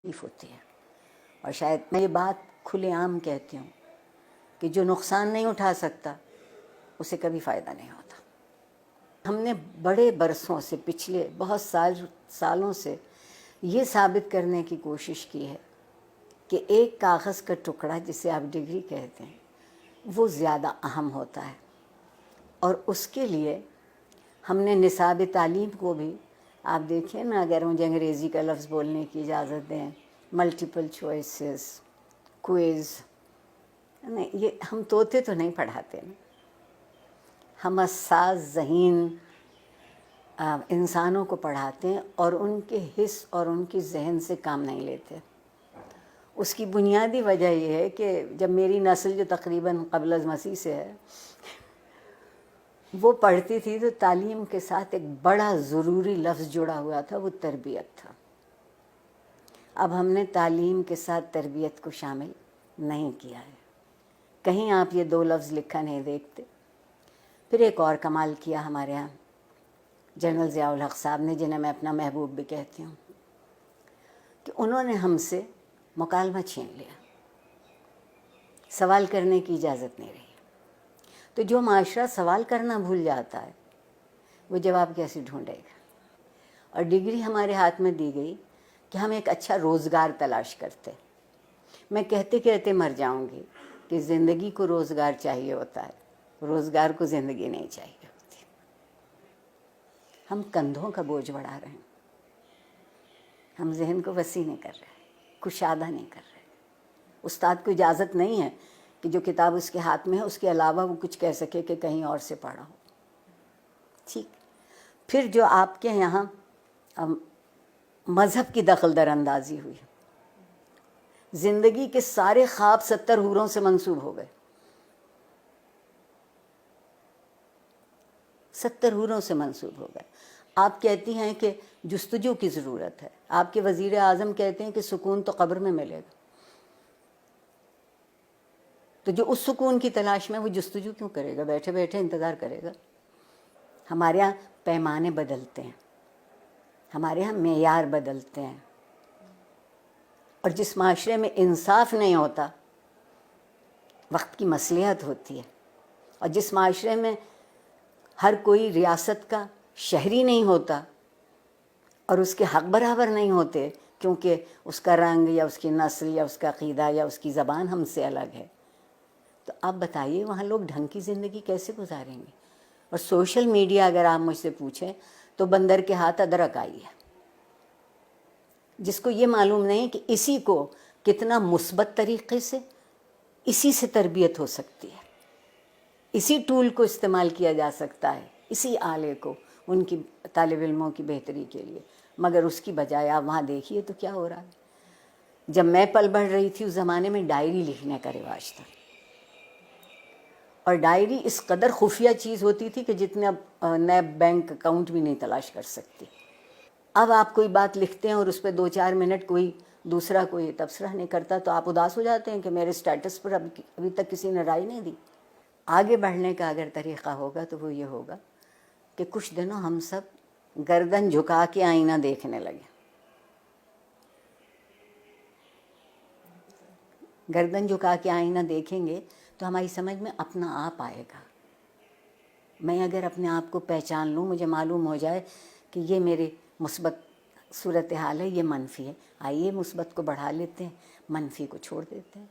تکلیف ہوتی ہے. اور شاید میں یہ بات کھلے عام کہتی ہوں کہ جو نقصان نہیں اٹھا سکتا اسے کبھی فائدہ نہیں ہوتا. ہم نے بڑے برسوں سے، پچھلے بہت سالوں سے یہ ثابت کرنے کی کوشش کی ہے کہ ایک کاغذ کا ٹکڑا جسے آپ ڈگری کہتے ہیں وہ زیادہ اہم ہوتا ہے. اور اس کے لیے ہم نے نصاب تعلیم کو بھی، آپ دیکھیں نا، اگر مجھے انگریزی کا لفظ بولنے کی اجازت دیں، ملٹیپل چوائسز، کوئز، یہ ہم طوطے تو نہیں پڑھاتے نا، ہم حساس ذہین انسانوں کو پڑھاتے ہیں اور ان کے حس اور ان کی ذہن سے کام نہیں لیتے. اس کی بنیادی وجہ یہ ہے کہ جب میری نسل جو تقریباً قبل از مسیح سے ہے وہ پڑھتی تھی تو تعلیم کے ساتھ ایک بڑا ضروری لفظ جڑا ہوا تھا، وہ تربیت تھا. اب ہم نے تعلیم کے ساتھ تربیت کو شامل نہیں کیا ہے. کہیں آپ یہ دو لفظ لکھا نہیں دیکھتے. پھر ایک اور کمال کیا ہمارے ہاں جنرل ضیاء الحق صاحب نے، جنہیں میں اپنا محبوب بھی کہتی ہوں، کہ انہوں نے ہم سے مکالمہ چھین لیا. سوال کرنے کی اجازت نہیں رہی. تو جو معاشرہ سوال کرنا بھول جاتا ہے وہ جواب کیسے ڈھونڈے گا؟ اور ڈگری ہمارے ہاتھ میں دی گئی کہ ہم ایک اچھا روزگار تلاش کرتے. میں کہتے کہتے مر جاؤں گی کہ زندگی کو روزگار چاہیے ہوتا ہے، روزگار کو زندگی نہیں چاہیے ہوتی. ہم کندھوں کا بوجھ بڑھا رہے ہیں، ہم ذہن کو وسیع نہیں کر رہے، کشادہ نہیں کر رہے. استاد کو اجازت نہیں ہے کہ جو کتاب اس کے ہاتھ میں ہے اس کے علاوہ وہ کچھ کہہ سکے کہ کہیں اور سے پڑھا ہو. ٹھیک. پھر جو آپ کے یہاں مذہب کی دخل در اندازی ہوئی، زندگی کے سارے خواب 70 حوروں سے منسوب ہو گئے. 70 حوروں سے منسوب ہو گئے. آپ کہتی ہیں کہ جستجو کی ضرورت ہے، آپ کے وزیر اعظم کہتے ہیں کہ سکون تو قبر میں ملے گا. تو جو اس سکون کی تلاش میں، وہ جستجو کیوں کرے گا؟ بیٹھے بیٹھے انتظار کرے گا. ہمارے یہاں پیمانے بدلتے ہیں، ہمارے یہاں معیار بدلتے ہیں. اور جس معاشرے میں انصاف نہیں ہوتا وقت کی مصلحت ہوتی ہے. اور جس معاشرے میں ہر کوئی ریاست کا شہری نہیں ہوتا اور اس کے حق برابر نہیں ہوتے کیونکہ اس کا رنگ یا اس کی نسل یا اس کا عقیدہ یا اس کی زبان ہم سے الگ ہے، تو آپ بتائیے وہاں لوگ ڈھنگ کی زندگی کیسے گزاریں گے؟ اور سوشل میڈیا اگر آپ مجھ سے پوچھیں تو بندر کے ہاتھ ادرک آئی ہے. جس کو یہ معلوم نہیں کہ اسی کو کتنا مثبت طریقے سے، اسی سے تربیت ہو سکتی ہے، اسی ٹول کو استعمال کیا جا سکتا ہے، اسی آلے کو ان کی طالب علموں کی بہتری کے لیے. مگر اس کی بجائے آپ وہاں دیکھیے تو کیا ہو رہا ہے. جب میں پل بڑھ رہی تھی اس زمانے میں ڈائری لکھنے کا رواج تھا، اور ڈائری اس قدر خفیہ چیز ہوتی تھی کہ جتنے اب نیب بینک اکاؤنٹ بھی نہیں تلاش کر سکتی. اب آپ کوئی بات لکھتے ہیں اور اس پہ 2-4 منٹ کوئی دوسرا کوئی تبصرہ نہیں کرتا تو آپ اداس ہو جاتے ہیں کہ میرے سٹیٹس پر ابھی تک کسی نے رائے نہیں دی. آگے بڑھنے کا اگر طریقہ ہوگا تو وہ یہ ہوگا کہ کچھ دنوں ہم سب گردن جھکا کے آئینہ دیکھنے لگے. گردن جھکا کے آئینہ دیکھیں گے تو ہماری سمجھ میں اپنا آپ آئے گا. میں اگر اپنے آپ کو پہچان لوں، مجھے معلوم ہو جائے کہ یہ میرے مثبت صورتحال ہے، یہ منفی ہے، آئیے مثبت کو بڑھا لیتے ہیں، منفی کو چھوڑ دیتے ہیں.